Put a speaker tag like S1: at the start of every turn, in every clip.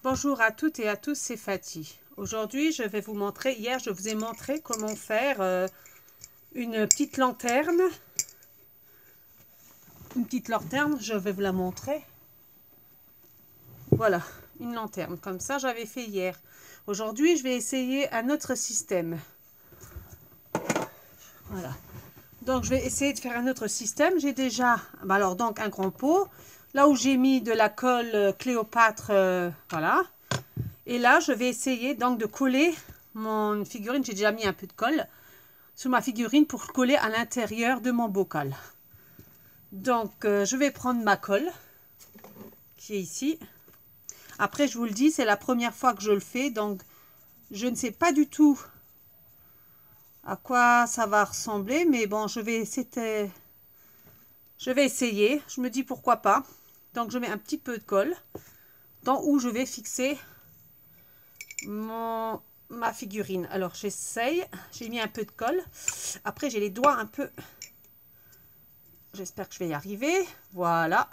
S1: Bonjour à toutes et à tous, c'est Fatih. Aujourd'hui, je vais vous montrer, hier je vous ai montré comment faire une petite lanterne. Une petite lanterne, je vais vous la montrer. Voilà, une lanterne, comme ça j'avais fait hier. Aujourd'hui, je vais essayer un autre système. Voilà. Donc, je vais essayer de faire un autre système. J'ai déjà, alors donc un grand pot. Là où j'ai mis de la colle Cléopâtre, voilà. Et là, je vais essayer donc de coller mon figurine. J'ai déjà mis un peu de colle sur ma figurine pour coller à l'intérieur de mon bocal. Donc, je vais prendre ma colle qui est ici. Après, je vous le dis, c'est la première fois que je le fais. Donc, je ne sais pas du tout à quoi ça va ressembler. Mais bon, je vais essayer. Je me dis pourquoi pas. Donc, je mets un petit peu de colle dans où je vais fixer ma figurine. Alors, j'essaye. J'ai mis un peu de colle. Après, j'ai les doigts un peu... J'espère que je vais y arriver. Voilà.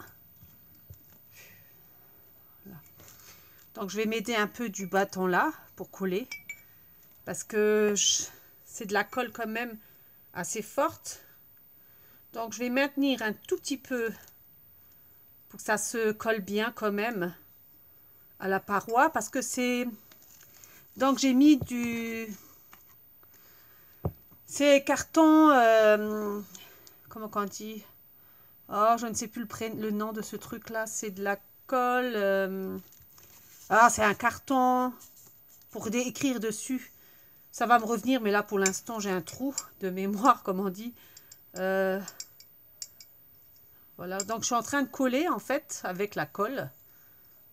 S1: Donc, je vais m'aider un peu du bâton là pour coller. Parce que c'est de la colle quand même assez forte. Donc, je vais maintenir un tout petit peu pour que ça se colle bien quand même à la paroi. Parce que c'est... Donc, j'ai mis du... C'est carton... comment on dit? Oh, je ne sais plus le nom de ce truc-là. C'est de la colle... Ah, c'est un carton pour écrire dessus. Ça va me revenir, mais là, pour l'instant, j'ai un trou de mémoire, comme on dit. Voilà, donc je suis en train de coller, en fait, avec la colle.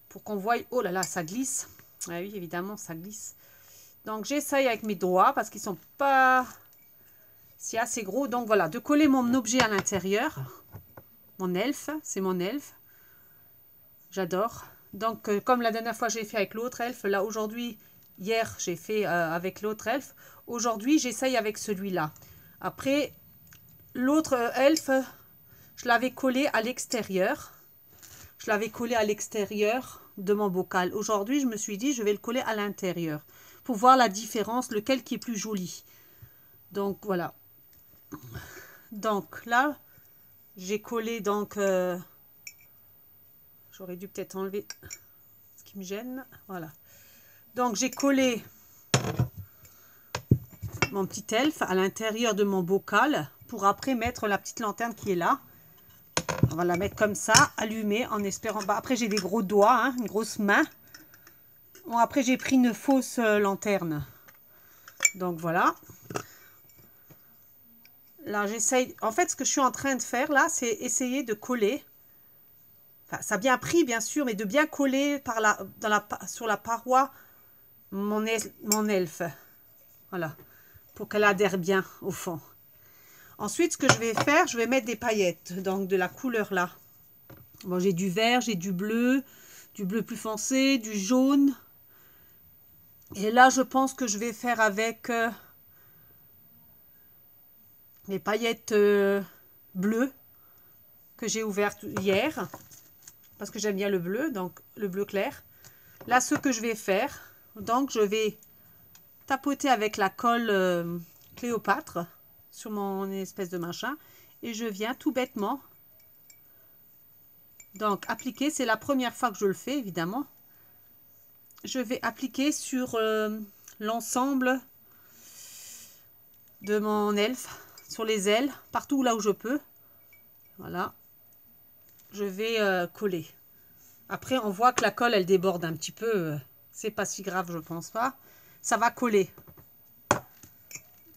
S1: Pour qu'on voie... Oh là là, ça glisse. Ah oui, évidemment, ça glisse. Donc, j'essaye avec mes doigts, parce qu'ils ne sont pas si assez gros. Donc, voilà, de coller mon objet à l'intérieur. Mon elfe, c'est mon elfe. J'adore. Donc, comme la dernière fois, j'ai fait avec l'autre elfe. Là, aujourd'hui, hier, j'ai fait avec l'autre elfe. Aujourd'hui, j'essaye avec celui-là. Après, l'autre elfe, je l'avais collé à l'extérieur. Je l'avais collé à l'extérieur de mon bocal. Aujourd'hui, je me suis dit, je vais le coller à l'intérieur. Pour voir la différence, lequel qui est plus joli. Donc, voilà. Donc, là, j'ai collé, donc... J'aurais dû peut-être enlever ce qui me gêne. Voilà. Donc, j'ai collé mon petit elfe à l'intérieur de mon bocal pour après mettre la petite lanterne qui est là. On va la mettre comme ça, allumée, en espérant... Bah, après, j'ai des gros doigts, hein, une grosse main. Bon, après, j'ai pris une fausse lanterne. Donc, voilà. Là, j'essaye... En fait, ce que je suis en train de faire, là, c'est essayer de coller... Enfin, ça a bien pris, bien sûr, mais de bien coller sur la paroi mon elfe. Voilà. Pour qu'elle adhère bien au fond. Ensuite, ce que je vais faire, je vais mettre des paillettes. Donc, de la couleur là. Bon, j'ai du vert, j'ai du bleu plus foncé, du jaune. Et là, je pense que je vais faire avec les paillettes bleues que j'ai ouvertes hier. Parce que j'aime bien le bleu, donc le bleu clair. Là, ce que je vais faire, donc je vais tapoter avec la colle Cléopâtre sur mon espèce de machin. Et je viens tout bêtement, donc appliquer, c'est la première fois que je le fais, évidemment. Je vais appliquer sur l'ensemble de mon elfe, sur les ailes, partout là où je peux. Voilà. Je vais coller. Après, on voit que la colle, elle déborde un petit peu. C'est pas si grave, je pense pas. Ça va coller.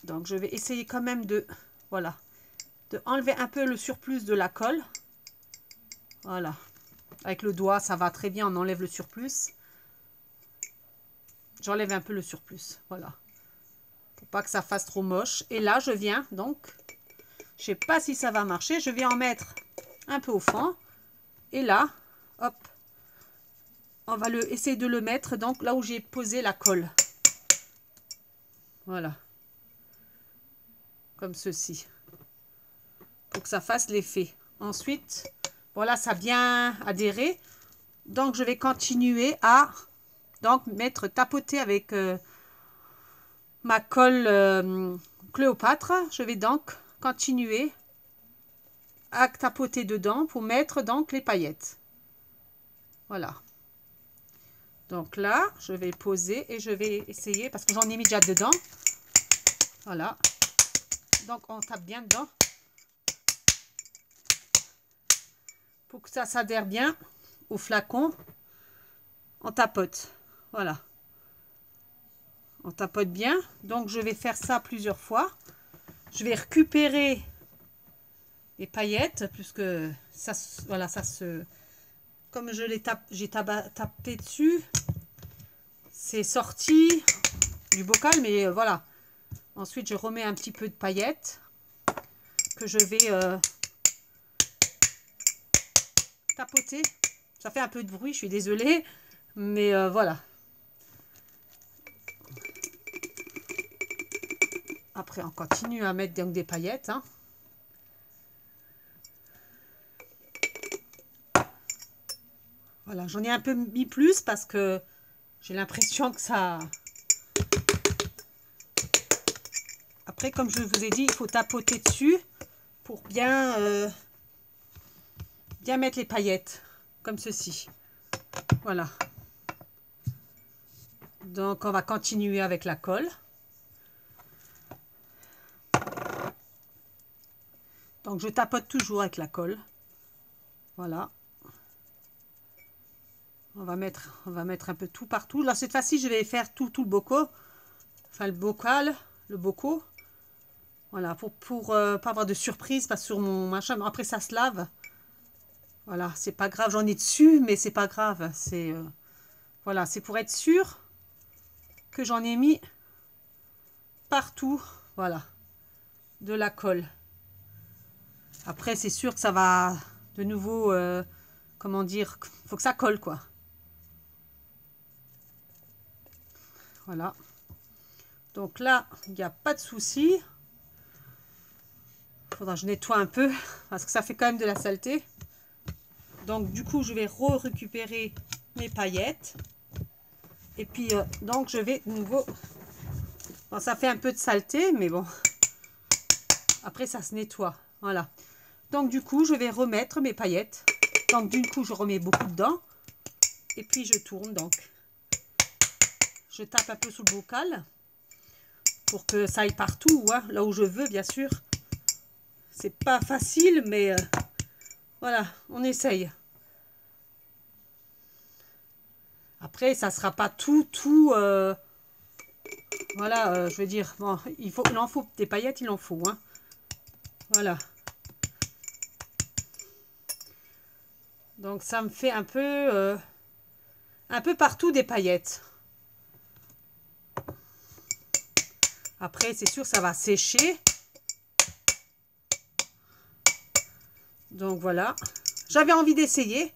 S1: Donc, je vais essayer quand même de... Voilà. De enlever un peu le surplus de la colle. Voilà. Avec le doigt, ça va très bien. On enlève le surplus. J'enlève un peu le surplus. Voilà. Pour pas que ça fasse trop moche. Et là, je viens donc... Je sais pas si ça va marcher. Je vais en mettre un peu au fond. Et là, hop, on va essayer de le mettre donc là où j'ai posé la colle. Voilà. Comme ceci. Pour que ça fasse l'effet. Ensuite, voilà, ça a bien adhéré. Donc, je vais continuer à Donc, tapoter avec ma colle Cléopâtre. Je vais donc continuer à tapoter dedans pour mettre donc les paillettes. Voilà. Donc là, je vais poser et je vais essayer parce que j'en ai mis déjà dedans. Voilà. Donc, on tape bien dedans pour que ça s'adhère bien au flacon. On tapote. Voilà. On tapote bien. Donc, je vais faire ça plusieurs fois. Je vais récupérer les paillettes puisque ça, voilà, ça se... Comme j'ai tapé dessus, c'est sorti du bocal, mais voilà. Ensuite, je remets un petit peu de paillettes que je vais tapoter. Ça fait un peu de bruit, je suis désolée, mais voilà. Après, on continue à mettre donc des paillettes. Hein. Voilà, j'en ai un peu mis plus parce que j'ai l'impression que ça... Après, comme je vous ai dit, il faut tapoter dessus pour bien mettre les paillettes, comme ceci. Voilà. Donc, on va continuer avec la colle. Donc, je tapote toujours avec la colle. Voilà. On va mettre un peu tout partout. Là, cette fois-ci, je vais faire tout le bocal. Enfin, le bocaux. Voilà, pour pas avoir de surprise, parce que sur mon machin, après ça se lave. Voilà, c'est pas grave, j'en ai dessus, mais c'est pas grave. C'est voilà, c'est pour être sûr que j'en ai mis partout. Voilà, de la colle. Après, c'est sûr que ça va de nouveau, comment dire, faut que ça colle, quoi. Voilà. Donc là, il n'y a pas de souci. Faudra que je nettoie un peu parce que ça fait quand même de la saleté. Donc du coup, je vais récupérer mes paillettes. Et puis, donc je vais de nouveau... Bon, ça fait un peu de saleté, mais bon. Après, ça se nettoie. Voilà. Donc du coup, je vais remettre mes paillettes. Donc du coup, je remets beaucoup dedans. Et puis, je tourne donc. Je tape un peu sous le bocal pour que ça aille partout, hein, là où je veux, bien sûr. C'est pas facile, mais voilà, on essaye. Après, ça sera pas tout, voilà, je veux dire, bon, il en faut des paillettes, il en faut, hein. Voilà. Donc, ça me fait un peu partout des paillettes. Après, c'est sûr, ça va sécher. Donc, voilà. J'avais envie d'essayer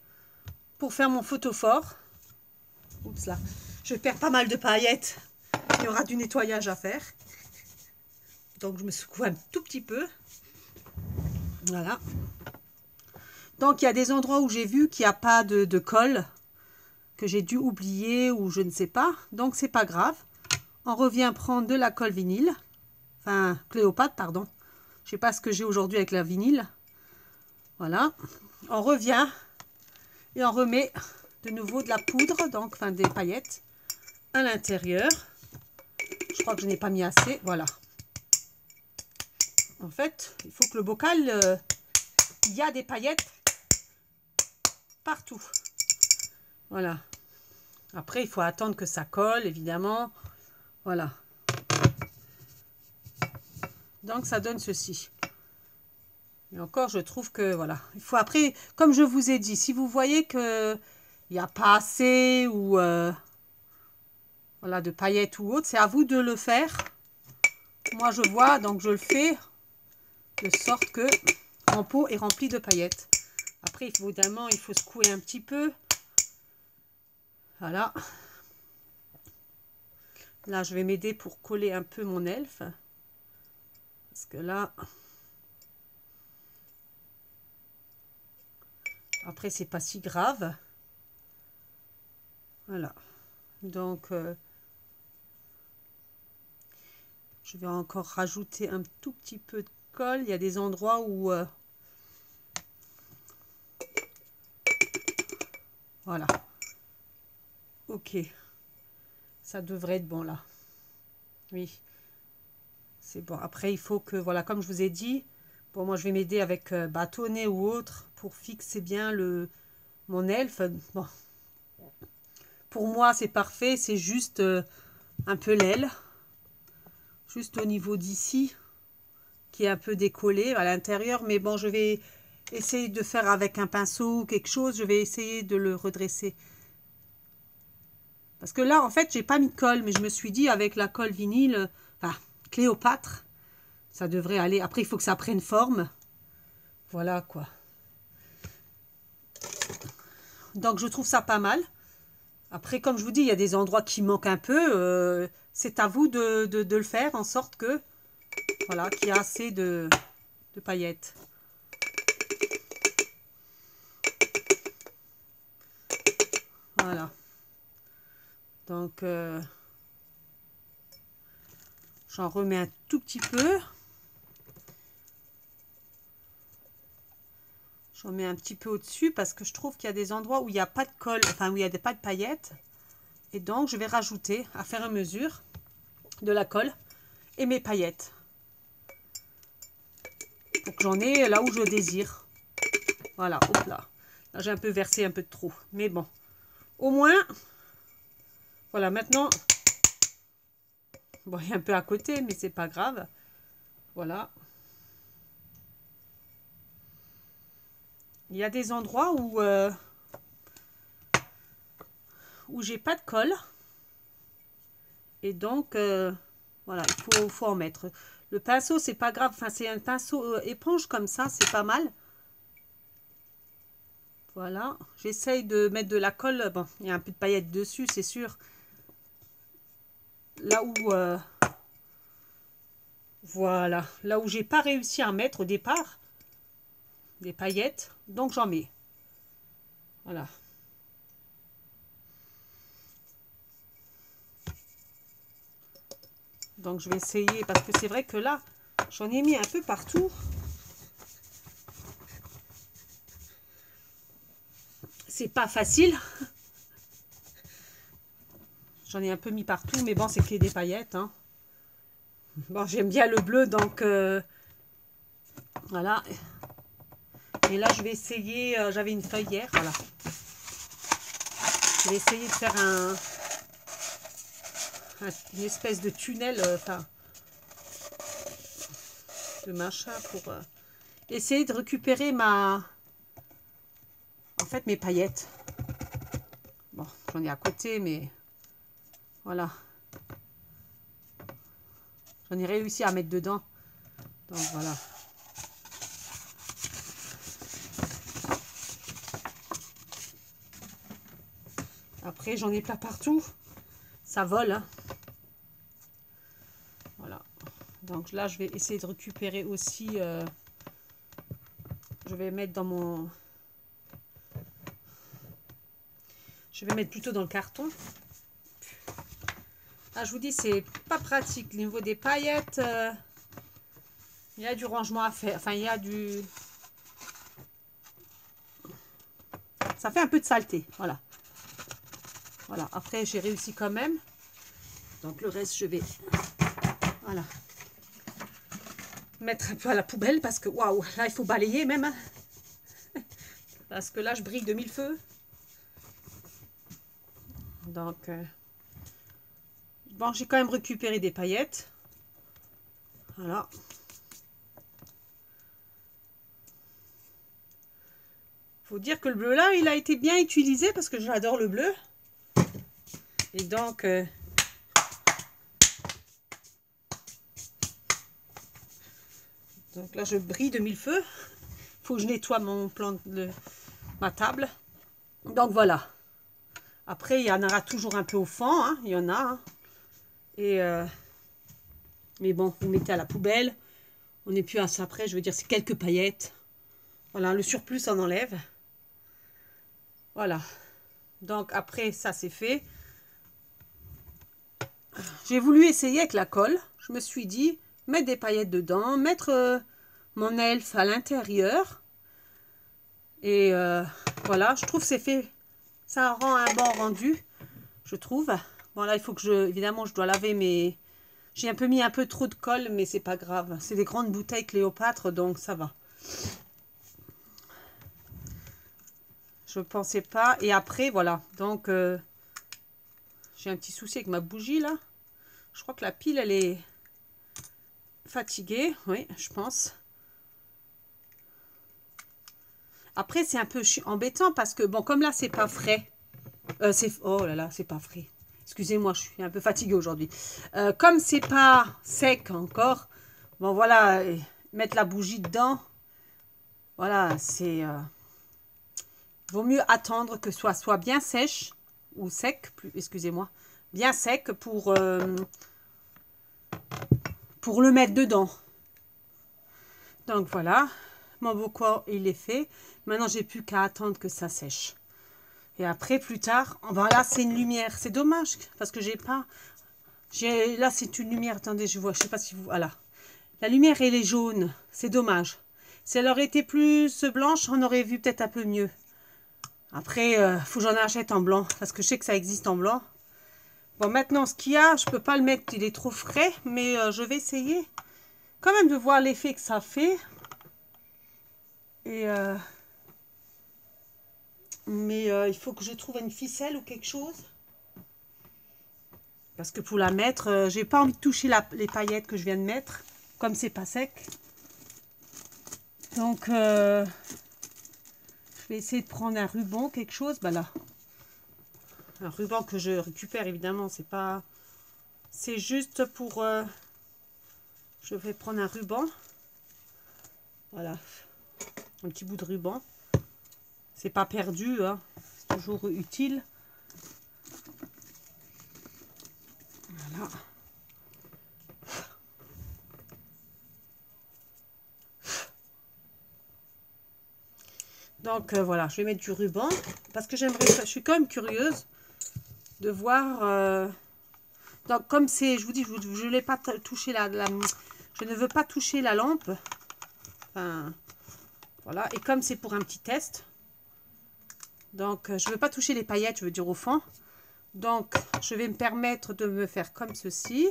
S1: pour faire mon photophore. Oups là, je perds pas mal de paillettes. Il y aura du nettoyage à faire. Donc, je me secoue un tout petit peu. Voilà. Donc, il y a des endroits où j'ai vu qu'il n'y a pas de colle, que j'ai dû oublier ou je ne sais pas. Donc, c'est pas grave. On revient prendre de la colle vinyle. Enfin, Cléopâtre, pardon. Je sais pas ce que j'ai aujourd'hui avec la vinyle. Voilà. On revient et on remet de nouveau de la poudre, donc enfin des paillettes à l'intérieur. Je crois que je n'ai pas mis assez. Voilà. En fait, il faut que le bocal, il y a des paillettes partout. Voilà. Après, il faut attendre que ça colle, évidemment. Voilà. Donc, ça donne ceci. Et encore, je trouve que, voilà. Il faut après, comme je vous ai dit, si vous voyez que il n'y a pas assez ou voilà, de paillettes ou autre, c'est à vous de le faire. Moi, je vois, donc je le fais de sorte que mon pot est rempli de paillettes. Après, évidemment, il faut secouer un petit peu. Voilà. Là, je vais m'aider pour coller un peu mon elfe. Parce que là... Après, c'est pas si grave. Voilà. Donc, je vais encore rajouter un tout petit peu de colle. Il y a des endroits où... voilà. Ok. Ça devrait être bon là. Oui. C'est bon. Après, il faut que... Voilà, comme je vous ai dit... Bon, moi, je vais m'aider avec bâtonnet ou autre pour fixer bien mon elfe. Bon. Pour moi, c'est parfait. C'est juste un peu l'aile. Juste au niveau d'ici. Qui est un peu décollé à l'intérieur. Mais bon, je vais essayer de faire avec un pinceau ou quelque chose. Je vais essayer de le redresser. Parce que là, en fait, j'ai pas mis de colle. Mais je me suis dit, avec la colle vinyle, enfin, Cléopâtre, ça devrait aller. Après, il faut que ça prenne forme. Voilà, quoi. Donc, je trouve ça pas mal. Après, comme je vous dis, il y a des endroits qui manquent un peu. C'est à vous de le faire en sorte que, voilà, qu'il y a assez de paillettes. Voilà. Donc, j'en remets un tout petit peu. J'en mets un petit peu au-dessus parce que je trouve qu'il y a des endroits où il n'y a pas de colle, enfin où il n'y a pas de paillettes. Et donc, je vais rajouter, à faire à mesure, de la colle et mes paillettes. Pour que j'en ai là où je désire. Voilà, hop là. Là, j'ai un peu versé un peu de trop. Mais bon, au moins, voilà, maintenant, bon, il y a un peu à côté, mais c'est pas grave. Voilà. Il y a des endroits où j'ai pas de colle. Et donc, voilà, il faut en mettre. Le pinceau, c'est pas grave. Enfin, c'est un pinceau éponge comme ça, c'est pas mal. Voilà. J'essaye de mettre de la colle. Bon, il y a un peu de paillettes dessus, c'est sûr. Là où... voilà. Là où j'ai pas réussi à mettre au départ des paillettes. Donc, j'en mets. Voilà. Donc, je vais essayer. Parce que c'est vrai que là, j'en ai mis un peu partout. C'est pas facile. J'en ai un peu mis partout. Mais bon, c'est que des paillettes. Hein. Bon, j'aime bien le bleu. Donc, voilà. Et là, je vais essayer. J'avais une feuille hier. Voilà. Je vais essayer de faire une espèce de tunnel. Enfin, de machin pour essayer de récupérer en fait, mes paillettes. Bon, j'en ai à côté, mais voilà. J'en ai réussi à mettre dedans. Donc, voilà. Après, j'en ai pas partout. Ça vole. Hein. Voilà. Donc là, je vais essayer de récupérer aussi. Je vais mettre dans mon... Je vais mettre plutôt dans le carton. Ah, je vous dis, c'est pas pratique. Au niveau des paillettes, il y a du rangement à faire. Enfin, il y a du... Ça fait un peu de saleté. Voilà. Voilà. Après, j'ai réussi quand même. Donc, le reste, je vais... Voilà. Mettre un peu à la poubelle parce que, waouh, là, il faut balayer même. Hein. Parce que là, je brille de mille feux. Donc... bon, j'ai quand même récupéré des paillettes. Voilà. Faut dire que le bleu là, il a été bien utilisé parce que j'adore le bleu. Et donc, là, je brille de mille feux. Faut que je nettoie ma table. Donc voilà. Après, il y en aura toujours un peu au fond. Hein, il y en a. Hein. Et mais bon, vous mettez à la poubelle. On n'est plus à ça après. Je veux dire, c'est quelques paillettes. Voilà, le surplus, on enlève. Voilà. Donc après, ça c'est fait. j'ai voulu essayer avec la colle. Je me suis dit, mettre des paillettes dedans, mettre mon elfe à l'intérieur. Et voilà, je trouve que c'est fait, ça rend un bon rendu, je trouve. Bon là, il faut que évidemment, je dois laver mes... J'ai un peu mis un peu trop de colle, mais c'est pas grave. C'est des grandes bouteilles Cléopâtre, donc ça va. Je pensais pas. Et après, voilà. Donc, j'ai un petit souci avec ma bougie, là. Je crois que la pile, elle est fatiguée. Oui, je pense. Après, c'est un peu embêtant parce que, bon, comme là, c'est pas frais. Oh là là, c'est pas frais. Excusez-moi, je suis un peu fatiguée aujourd'hui. Comme c'est pas sec encore, bon, voilà, mettre la bougie dedans, voilà, c'est... vaut mieux attendre que soit bien sèche ou sec, excusez-moi, bien sec pour le mettre dedans. Donc voilà, mon beau corps il est fait. Maintenant j'ai plus qu'à attendre que ça sèche. Et après plus tard, voilà c'est une lumière. C'est dommage parce que j'ai pas. Là c'est une lumière. Attendez, je vois. Je sais pas si vous. Voilà, la lumière elle est jaune. C'est dommage. Si elle aurait été plus blanche, on aurait vu peut-être un peu mieux. Après, faut que j'en achète en blanc parce que je sais que ça existe en blanc. Bon, maintenant, ce qu'il y a, je peux pas le mettre, il est trop frais, mais je vais essayer quand même de voir l'effet que ça fait. Et mais il faut que je trouve une ficelle ou quelque chose. Parce que pour la mettre, j'ai pas envie de toucher les paillettes que je viens de mettre, comme c'est pas sec. Donc, je vais essayer de prendre un ruban, quelque chose. Bah là, un ruban que je récupère évidemment, c'est pas... C'est juste pour... je vais prendre un ruban. Voilà. Un petit bout de ruban. C'est pas perdu, hein. C'est toujours utile. Voilà. Donc voilà, je vais mettre du ruban. Parce que j'aimerais... Je suis quand même curieuse de voir... donc comme c'est... Je vous dis, je ne l'ai pas touché je ne veux pas toucher la lampe. Enfin... Voilà, et comme c'est pour un petit test, donc je ne veux pas toucher les paillettes, je veux dire au fond. Donc je vais me permettre de me faire comme ceci,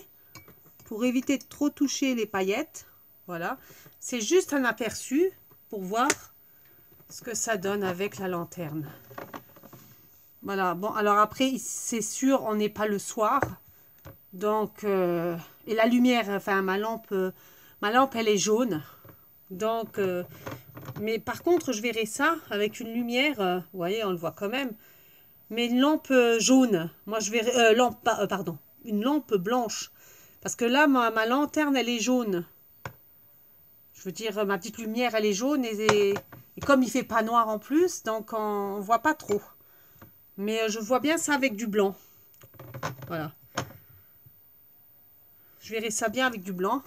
S1: pour éviter de trop toucher les paillettes. Voilà, c'est juste un aperçu pour voir ce que ça donne avec la lanterne. Voilà, bon alors après c'est sûr on n'est pas le soir. Donc, et la lumière, enfin ma lampe elle est jaune. Donc... mais par contre, je verrai ça avec une lumière, vous voyez, on le voit quand même. Mais une lampe jaune. Moi, je verrai... pardon, une lampe blanche. Parce que là, ma lanterne, elle est jaune. Je veux dire, ma petite lumière, elle est jaune. Et comme il fait pas noir en plus, donc on ne voit pas trop. Mais je vois bien ça avec du blanc. Voilà. Je verrai ça bien avec du blanc.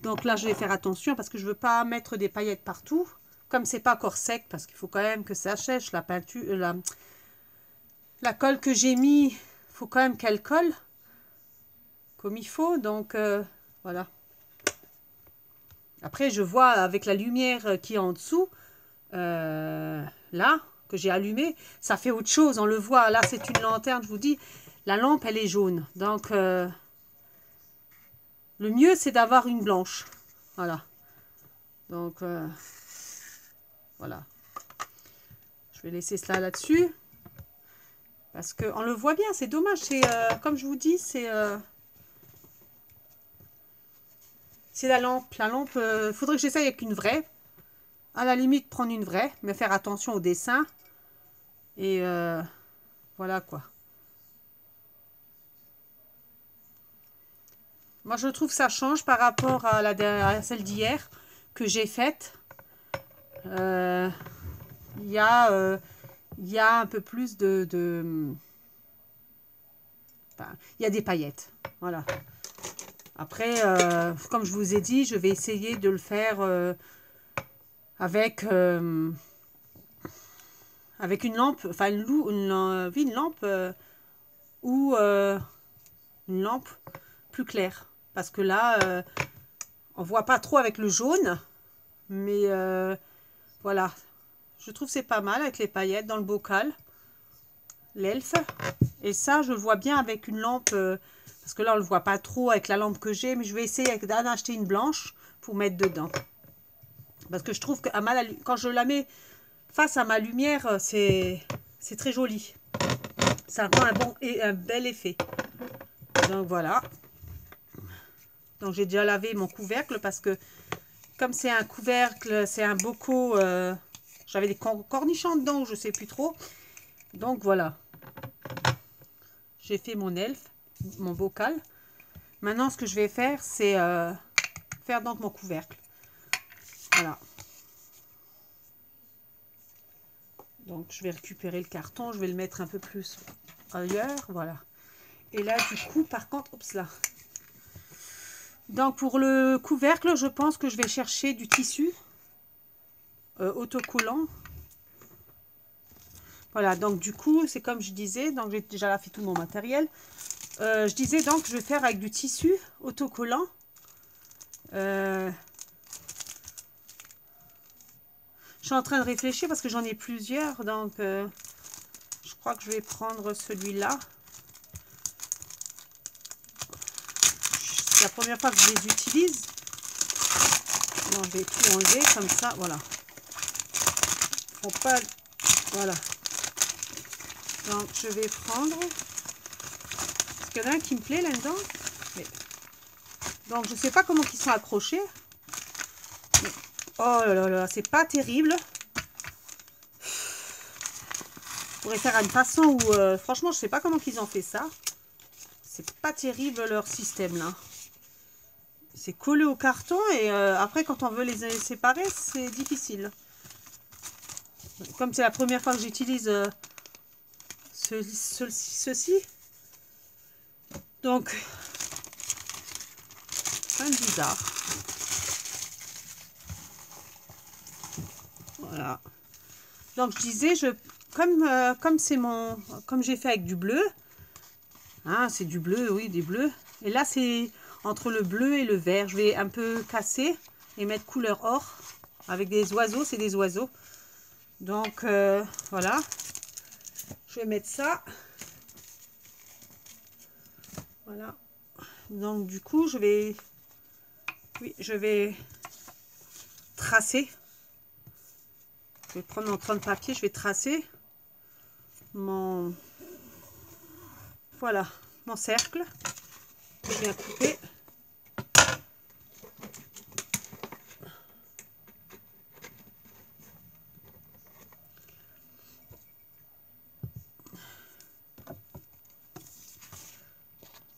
S1: Donc là, je vais faire attention parce que je ne veux pas mettre des paillettes partout. Comme c'est pas encore sec, parce qu'il faut quand même que ça sèche, la peinture, la colle que j'ai mis, il faut quand même qu'elle colle comme il faut. Donc voilà. Après, je vois avec la lumière qui est en dessous, là, que j'ai allumé, ça fait autre chose, on le voit. Là, c'est une lanterne, je vous dis, la lampe, elle est jaune. Donc, le mieux, c'est d'avoir une blanche. Voilà. Donc... voilà, je vais laisser cela là-dessus parce qu'on le voit bien, c'est dommage, c'est comme je vous dis, c'est la lampe. La lampe, faudrait que j'essaye avec une vraie, à la limite prendre une vraie, mais faire attention au dessin et voilà quoi. Moi je trouve que ça change par rapport à celle d'hier que j'ai faite. Il y a un peu plus enfin, il y a des paillettes. Voilà. Après, comme je vous ai dit, je vais essayer de le faire avec une lampe, enfin une lampe ou une lampe plus clair. Parce que là, on voit pas trop avec le jaune. Mais voilà. Je trouve c'est pas mal avec les paillettes dans le bocal. L'elfe. Et ça, je le vois bien avec une lampe. Parce que là, on le voit pas trop avec la lampe que j'ai. Mais je vais essayer d'en acheter une blanche pour mettre dedans. Parce que je trouve que quand je la mets face à ma lumière, c'est très joli. Ça rend un bel effet. Donc voilà. Donc j'ai déjà lavé mon couvercle parce que comme c'est un couvercle, c'est un bocaux, j'avais des cornichons dedans, je sais plus trop. Donc voilà. J'ai fait mon elfe, mon bocal. Maintenant ce que je vais faire, c'est faire donc mon couvercle. Voilà. Donc je vais récupérer le carton, je vais le mettre un peu plus ailleurs, voilà. Et là du coup par contre, oups là. Donc pour le couvercle, je pense que je vais chercher du tissu autocollant. Voilà, donc du coup c'est comme je disais, donc j'ai déjà fait tout mon matériel. Je disais donc je vais faire avec du tissu autocollant. Je suis en train de réfléchir parce que j'en ai plusieurs, donc je crois que je vais prendre celui-là. C'est la première fois que je les utilise. Donc, je vais tout enlever comme ça, voilà. Faut pas, voilà. Donc je vais prendre. Parce qu'il y en a un qui me plaît là-dedans. Donc je sais pas comment ils sont accrochés. Mais, oh là là, c'est pas terrible. Je pourrais faire une façon où, franchement, je sais pas comment ils ont fait ça. C'est pas terrible leur système là. C'est collé au carton et après quand on veut les séparer, c'est difficile. Comme c'est la première fois que j'utilise ceci. Donc, c'est bizarre. Voilà. Donc je disais, comme j'ai fait avec du bleu, hein, c'est du bleu, oui, du bleu. Et là c'est entre le bleu et le vert. Je vais un peu casser et mettre couleur or avec des oiseaux, c'est des oiseaux. Donc voilà, je vais mettre ça. Voilà. Donc du coup je vais tracer. Je vais prendre mon crayon de papier, je vais tracer mon cercle. Je vais bien couper.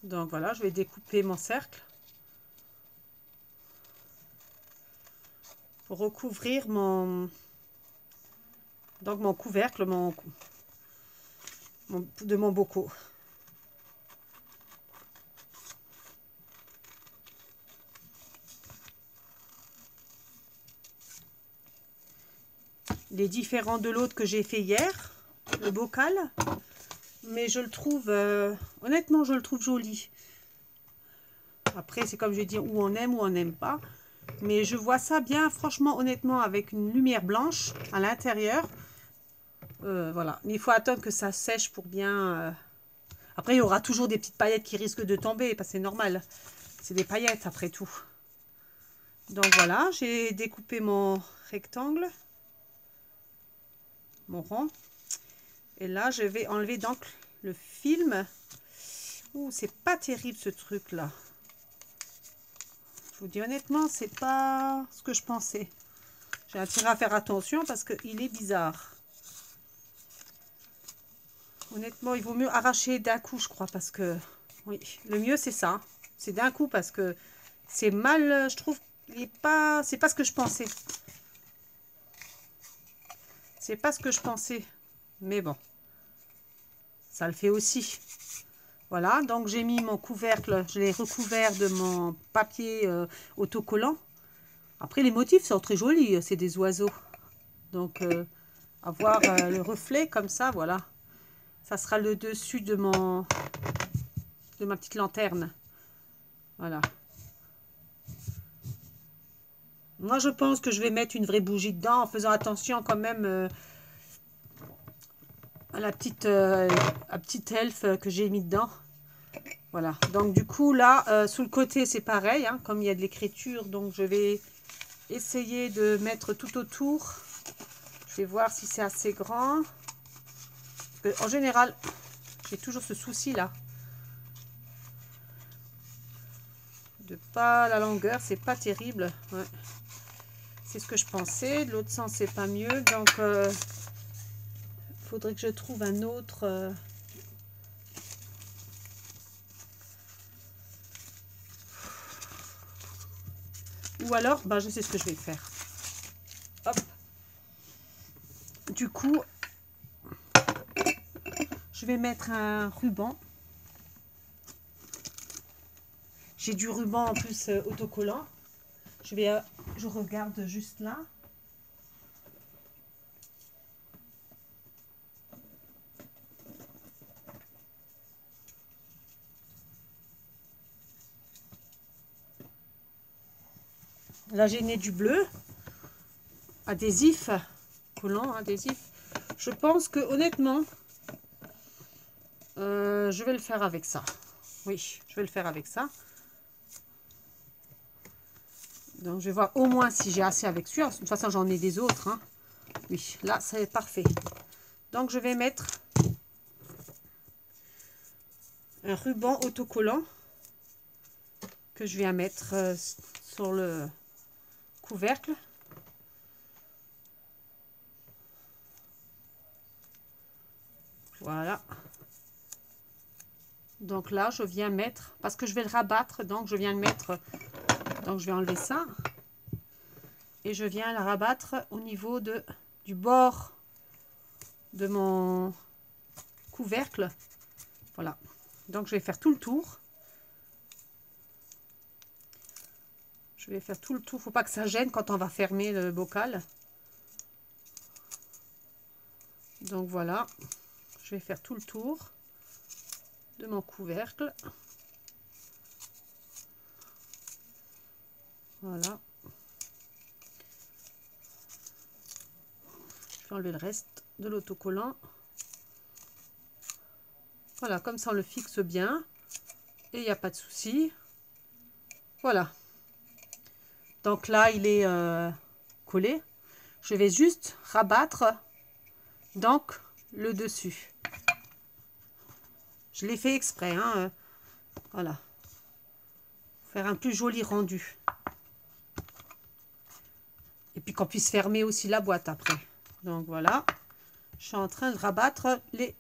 S1: Donc voilà, je vais découper mon cercle pour recouvrir mon couvercle de mon bocaux. Il est différent de l'autre que j'ai fait hier, le bocal, mais je le trouve, honnêtement, je le trouve joli. Après, c'est comme je vais dire, où on aime ou on n'aime pas. Mais je vois ça bien, franchement, honnêtement, avec une lumière blanche à l'intérieur. Voilà. Mais il faut attendre que ça sèche pour bien... Après, il y aura toujours des petites paillettes qui risquent de tomber, parce que c'est normal. C'est des paillettes, après tout. Donc voilà, j'ai découpé mon rectangle, mon rond. Et là, je vais enlever donc le film. Ouh, c'est pas terrible ce truc-là. Je vous dis honnêtement, c'est pas ce que je pensais. J'ai intérêt à faire attention parce qu'il est bizarre. Honnêtement, il vaut mieux arracher d'un coup, je crois, parce que... Oui, le mieux, c'est ça. C'est d'un coup parce que c'est mal, je trouve, c'est pas ce que je pensais. C'est pas ce que je pensais. Mais bon, ça le fait aussi. Voilà, donc j'ai mis mon couvercle, je l'ai recouvert de mon papier autocollant. Après, les motifs sont très jolis, c'est des oiseaux. Donc, avoir le reflet comme ça, voilà. Ça sera le dessus de ma petite lanterne. Voilà. Moi, je pense que je vais mettre une vraie bougie dedans en faisant attention quand même à la petite elfe que j'ai mis dedans. Voilà. Donc, du coup, là, sous le côté, c'est pareil, hein, comme il y a de l'écriture. Donc, je vais essayer de mettre tout autour. Je vais voir si c'est assez grand. Parce que, en général, j'ai toujours ce souci-là. De pas la longueur, c'est pas terrible. Ouais. C'est ce que je pensais. De l'autre sens, c'est pas mieux. Donc, faudrait que je trouve un autre. Ou alors, ben, je sais ce que je vais faire. Hop. Du coup, je vais mettre un ruban. J'ai du ruban en plus autocollant. Je regarde juste là. Là, j'ai né du bleu. Adhésif. Collant, adhésif. Je pense que honnêtement, je vais le faire avec ça. Oui, je vais le faire avec ça. Donc, je vais voir au moins si j'ai assez avec celui-là. De toute façon, j'en ai des autres. Hein. Oui, là, c'est parfait. Donc, je vais mettre un ruban autocollant que je viens mettre sur le couvercle. Voilà. Donc là, je viens mettre, parce que je vais le rabattre, donc je viens le mettre, donc je vais enlever ça. Et je viens le rabattre au niveau du bord de mon couvercle. Voilà. Donc je vais faire tout le tour. Je vais faire tout le tour. Faut pas que ça gêne quand on va fermer le bocal. Donc voilà. Je vais faire tout le tour de mon couvercle. Voilà. Je vais enlever le reste de l'autocollant. Voilà, comme ça on le fixe bien. Et il n'y a pas de souci. Voilà. Donc là, il est collé. Je vais juste rabattre donc le dessus. Je l'ai fait exprès. Hein, voilà. Faire un plus joli rendu. Et puis qu'on puisse fermer aussi la boîte après. Donc voilà. Je suis en train de rabattre les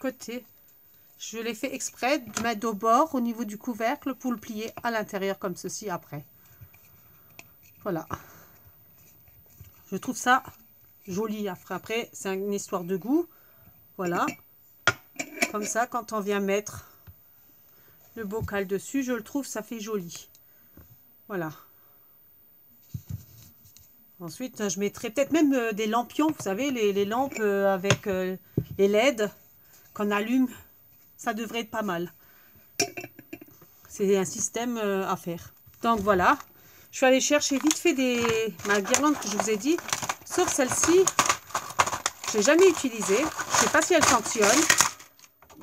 S1: côtés. Je l'ai fait exprès de mettre au bord au niveau du couvercle pour le plier à l'intérieur comme ceci après. Voilà. Je trouve ça joli. Après c'est une histoire de goût. Voilà. Comme ça, quand on vient mettre le bocal dessus, je le trouve, ça fait joli. Voilà. Ensuite, je mettrai peut-être même des lampions. Vous savez, les lampes avec les LED qu'on allume. Ça devrait être pas mal. C'est un système à faire. Donc voilà. Je suis allée chercher vite fait ma guirlande que je vous ai dit. Sauf celle-ci, je l'ai jamais utilisée. Je ne sais pas si elle fonctionne.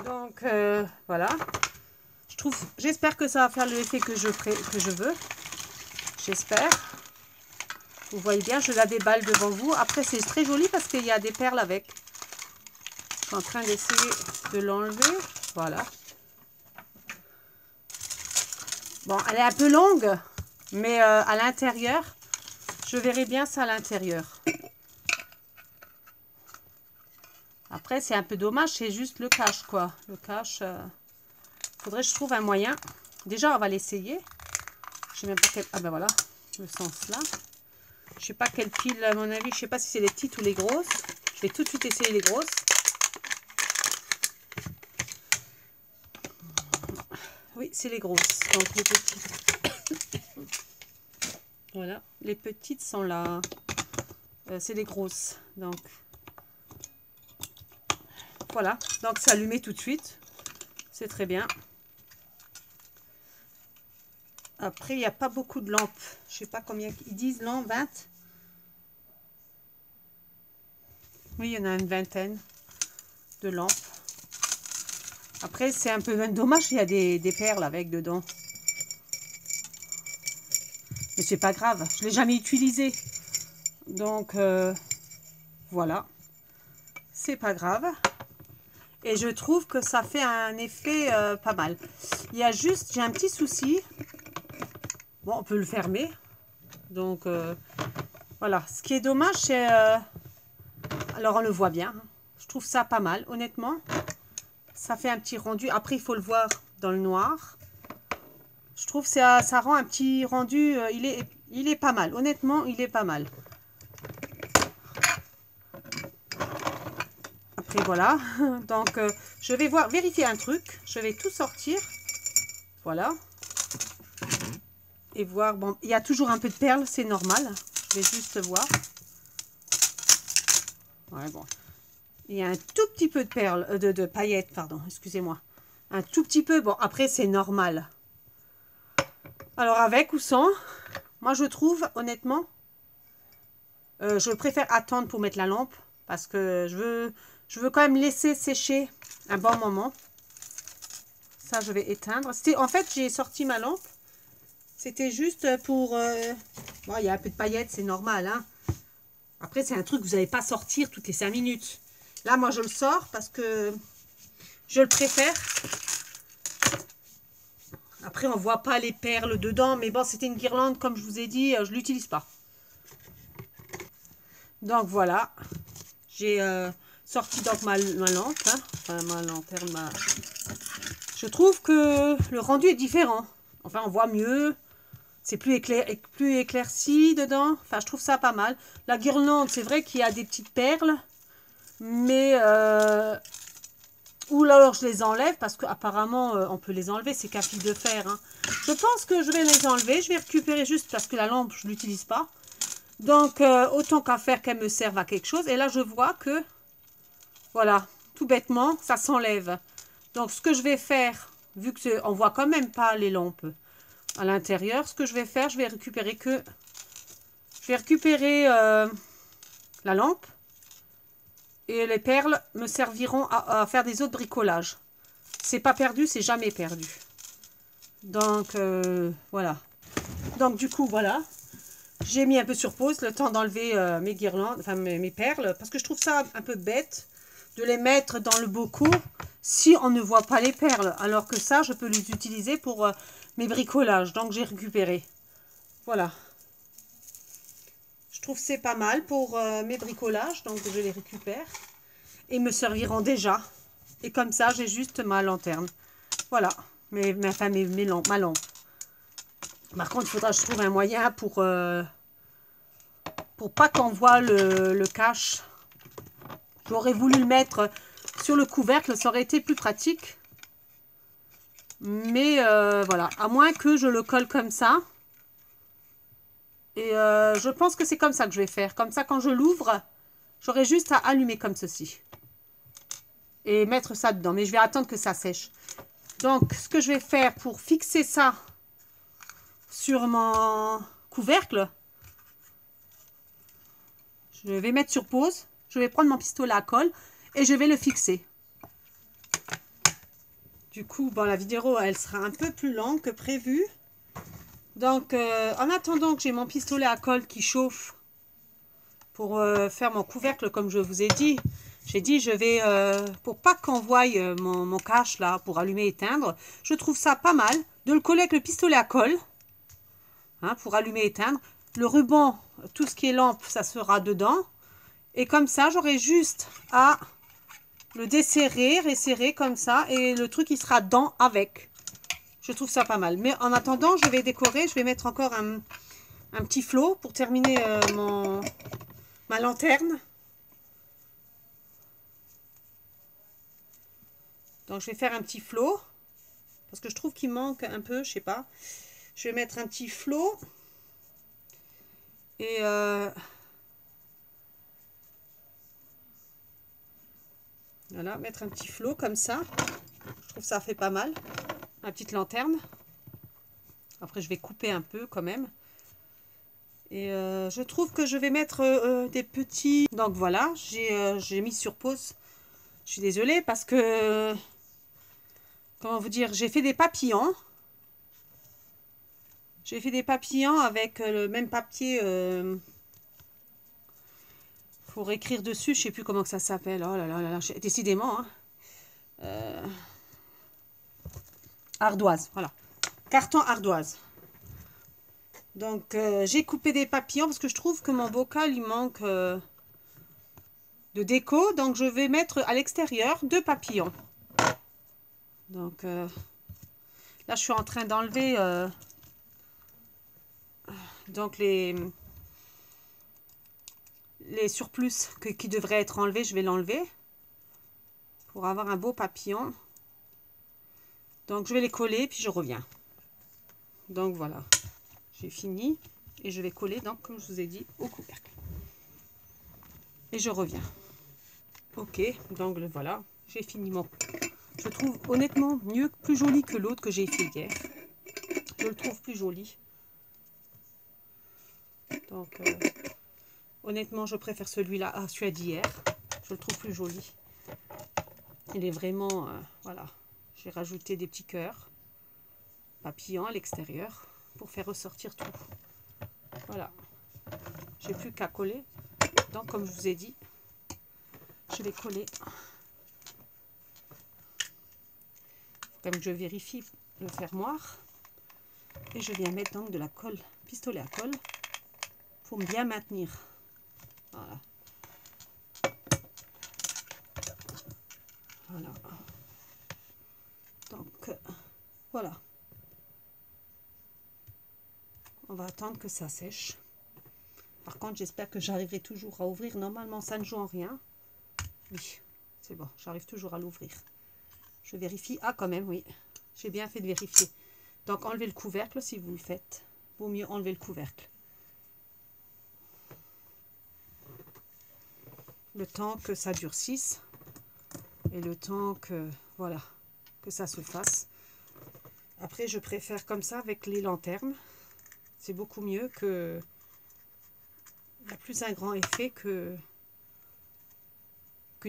S1: Donc voilà. J'espère que ça va faire l'effet que je veux. J'espère. Vous voyez bien, je la déballe devant vous. Après, c'est très joli parce qu'il y a des perles avec. Je suis en train d'essayer de l'enlever. Voilà. Bon, elle est un peu longue, mais à l'intérieur, je verrai bien ça à l'intérieur. Après, c'est un peu dommage, c'est juste le cache, quoi. Le cache, faudrait que je trouve un moyen. Déjà, on va l'essayer. Je sais même pas quel... Ah ben voilà, le sens là. Je sais pas quelle pile, à mon avis. Je sais pas si c'est les petites ou les grosses. Je vais tout de suite essayer les grosses. Oui, c'est les grosses. Donc les petites. Voilà, les petites sont là. C'est les grosses. Donc voilà. Donc c'est allumé tout de suite. C'est très bien. Après, il n'y a pas beaucoup de lampes. Je sais pas combien ils disent, non, 20. Oui, il y en a une vingtaine de lampes. Après, c'est un peu dommage, il y a des perles avec dedans. Mais c'est pas grave, je ne l'ai jamais utilisé. Donc, voilà. C'est pas grave. Et je trouve que ça fait un effet pas mal. Il y a juste, j'ai un petit souci. Bon, on peut le fermer. Donc, voilà. Ce qui est dommage, c'est... alors, on le voit bien. Je trouve ça pas mal, honnêtement. Ça fait un petit rendu. Après, il faut le voir dans le noir. Je trouve que ça rend un petit rendu. Il est pas mal. Honnêtement, il est pas mal. Après, voilà. Donc, je vais vérifier un truc. Je vais tout sortir. Voilà. Et voir. Bon, il y a toujours un peu de perles. C'est normal. Je vais juste voir. Ouais, bon. Il y a un tout petit peu de perles, de paillettes, pardon, excusez-moi. Un tout petit peu, bon, après, c'est normal. Alors, avec ou sans, moi, je trouve, honnêtement, je préfère attendre pour mettre la lampe, parce que je veux quand même laisser sécher un bon moment. Ça, je vais éteindre. En fait, j'ai sorti ma lampe. C'était juste pour... bon, il y a un peu de paillettes, c'est normal, hein. Après, c'est un truc que vous n'allez pas sortir toutes les 5 minutes. Là, moi, je le sors parce que je le préfère. Après, on ne voit pas les perles dedans. Mais bon, c'était une guirlande, comme je vous ai dit, je ne l'utilise pas. Donc, voilà. J'ai sorti donc ma lampe. Hein. Enfin, ma lanterne. Je trouve que le rendu est différent. Enfin, on voit mieux. C'est plus éclairci dedans. Enfin, je trouve ça pas mal. La guirlande, c'est vrai qu'il y a des petites perles. Mais, ou alors je les enlève parce qu'apparemment on peut les enlever, c'est qu'à fil de fer. Hein. Je pense que je vais les enlever, je vais récupérer juste parce que la lampe je ne l'utilise pas. Donc autant qu'à faire qu'elle me serve à quelque chose. Et là je vois que, voilà, tout bêtement, ça s'enlève. Donc ce que je vais faire, vu que on voit quand même pas les lampes à l'intérieur, ce que je vais faire, je vais récupérer la lampe. Et les perles me serviront à faire des autres bricolages. C'est pas perdu, c'est jamais perdu. Donc, voilà. Donc, du coup, voilà. J'ai mis un peu sur pause le temps d'enlever mes guirlandes, enfin mes perles. Parce que je trouve ça un peu bête de les mettre dans le bocaux si on ne voit pas les perles. Alors que ça, je peux les utiliser pour mes bricolages. Donc, j'ai récupéré. Voilà. Je trouve que c'est pas mal pour mes bricolages, donc je les récupère. Et me serviront déjà. Et comme ça, j'ai juste ma lanterne. Voilà, ma lampe. Par contre, il faudra que je trouve un moyen pour pas qu'on voit le cache. J'aurais voulu le mettre sur le couvercle, ça aurait été plus pratique. Mais voilà, à moins que je le colle comme ça. Et je pense que c'est comme ça que je vais faire. Comme ça, quand je l'ouvre, j'aurai juste à allumer comme ceci. Et mettre ça dedans. Mais je vais attendre que ça sèche. Donc, ce que je vais faire pour fixer ça sur mon couvercle, je vais mettre sur pause. Je vais prendre mon pistolet à colle et je vais le fixer. Du coup, bon, la vidéo, elle sera un peu plus longue que prévu. Donc, en attendant que j'ai mon pistolet à colle qui chauffe pour faire mon couvercle, comme je vous ai dit, j'ai dit, je vais, pour pas qu'on voie mon cache là, pour allumer et éteindre, je trouve ça pas mal de le coller avec le pistolet à colle, hein, pour allumer et éteindre. Le ruban, tout ce qui est lampe, ça sera dedans. Et comme ça, j'aurai juste à le desserrer, resserrer comme ça, et le truc, il sera dedans avec. Je trouve ça pas mal. Mais en attendant, je vais décorer, je vais mettre encore un petit flot pour terminer ma lanterne. Donc, je vais faire un petit flot. Parce que je trouve qu'il manque un peu, je sais pas. Je vais mettre un petit flot. Et voilà, mettre un petit flot comme ça. Je trouve que ça fait pas mal. Ma petite lanterne. Après, je vais couper un peu quand même. Et je trouve que je vais mettre des petits... Donc voilà, j'ai mis sur pause. Je suis désolée parce que... Comment vous dire? J'ai fait des papillons. J'ai fait des papillons avec le même papier pour écrire dessus. Je ne sais plus comment que ça s'appelle. Oh là là là là, décidément. Hein. Ardoise, voilà. Carton ardoise. Donc, j'ai coupé des papillons parce que je trouve que mon bocal, il manque de déco. Donc, je vais mettre à l'extérieur 2 papillons. Donc, là, je suis en train d'enlever donc les surplus qui devraient être enlevés. Je vais l'enlever pour avoir un beau papillon. Donc, je vais les coller puis je reviens. Donc, voilà. J'ai fini et je vais coller, donc, comme je vous ai dit, au couvercle. Et je reviens. Ok, donc voilà, j'ai fini mon... Je trouve honnêtement mieux, plus joli que l'autre que j'ai fait hier. Je le trouve plus joli. Donc, honnêtement, je préfère celui-là à celui d'hier. Je le trouve plus joli. Il est vraiment... voilà, j'ai rajouté des petits cœurs papillons à l'extérieur pour faire ressortir tout. Voilà. J'ai plus qu'à coller. Donc, comme je vous ai dit, je vais coller. Comme je vérifie le fermoir. Et je viens mettre donc de la colle, pistolet à colle, pour bien maintenir. Voilà. Voilà. Donc, voilà. On va attendre que ça sèche. Par contre, j'espère que j'arriverai toujours à ouvrir. Normalement, ça ne joue en rien. Oui, c'est bon. J'arrive toujours à l'ouvrir. Je vérifie. Ah, quand même, oui. J'ai bien fait de vérifier. Donc, enlevez le couvercle si vous le faites. Vaut mieux enlever le couvercle. Le temps que ça durcisse. Et le temps que, voilà, que ça se fasse. Après, je préfère comme ça avec les lanternes. C'est beaucoup mieux que... Il y a plus un grand effet qu'une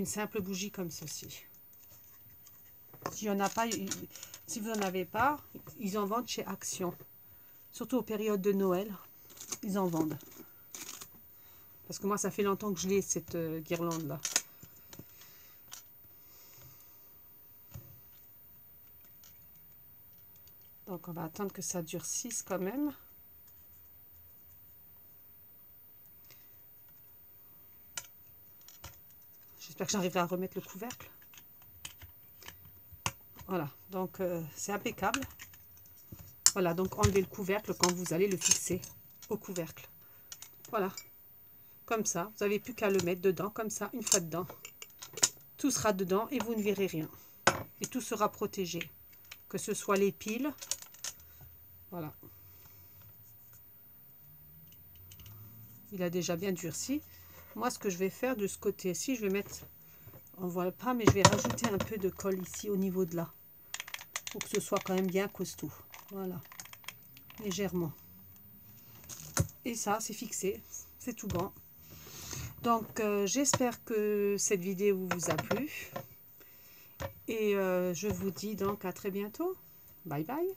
S1: simple bougie comme ceci. Si vous n'en avez pas, ils en vendent chez Action. Surtout aux périodes de Noël, ils en vendent. Parce que moi, ça fait longtemps que je l'ai, cette guirlande-là. Donc, on va attendre que ça durcisse quand même. J'espère que j'arriverai à remettre le couvercle. Voilà, donc c'est impeccable. Voilà, donc enlevez le couvercle quand vous allez le fixer au couvercle. Voilà, comme ça, vous n'avez plus qu'à le mettre dedans, comme ça, une fois dedans. Tout sera dedans et vous ne verrez rien. Et tout sera protégé, que ce soit les piles. Voilà. Il a déjà bien durci. Moi, ce que je vais faire de ce côté-ci, je vais mettre, on ne voit pas, mais je vais rajouter un peu de colle ici au niveau de là. Pour que ce soit quand même bien costaud. Voilà. Légèrement. Et ça, c'est fixé. C'est tout bon. Donc, j'espère que cette vidéo vous a plu. Et je vous dis donc à très bientôt. Bye bye.